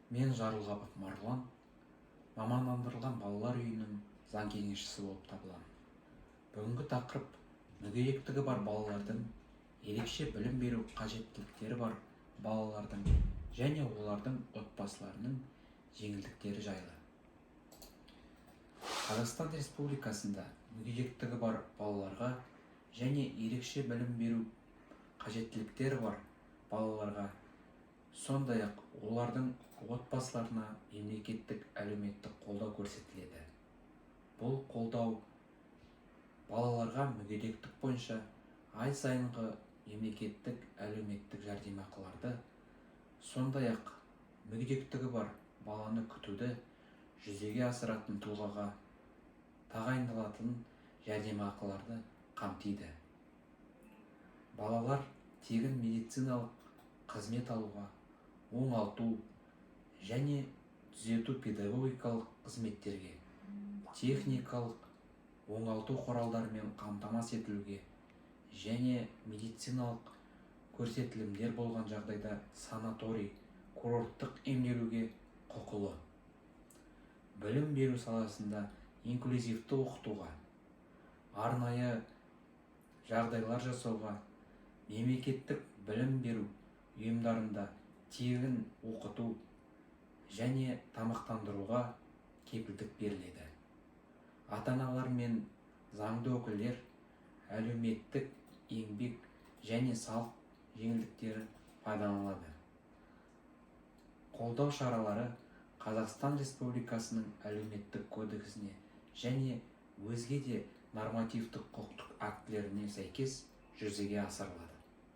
Мен Жарылғапов Марғұлан, мамандандырылған балалар үйінің заң кеңесшісі болып табыламын. Бүгінгі тақырып мүгедектігі бар балалардың, ерекше білім беру қажеттіліктері бар балалардың және олардың отбасыларының жеңілдіктері жайлы. Қазақстан Республикасында мүгедектігі бар балаларға және ерекше білім беру қажеттіліктері бар балаларға, сондай-ақ олардың отбасыларына мемлекеттік әлеуметтік қолдау көрсетіледі. Бұл қолдау балаларға мүгедектік бойынша ай сайынғы мемлекеттік әлеуметтік жәрдемақыларды, сондай-ақ мүгедектігі бар баланы күтуді жүзеге асыратын тұлғаға тағайындалатын жәрдемақыларды қамтиды. Балалар тегін медициналық қызмет алуға, оңалту және түзету педагогикалық қызметтерге, техникалық оңалту құралдарымен қамтамасыз етілуге және медициналық көрсетілімдер болған жағдайда санаторий, курорттық емделуге құқылы. Білім беру саласында инклюзивті оқытуға, арнайы жағдайлар жасауға, мемлекеттік білім беру ұйымдарында тегін оқыту және тамақтандыруға кепілдік беріледі. Ата-аналар мен заңды өкілдер әлеуметтік, еңбек және салық жеңілдіктері пайдаланылады. Қолдау шаралары Қазақстан Республикасының әлеуметтік кодексіне және өзге де нормативтік құқықтық актілеріне сәйкес жүзеге асырылады.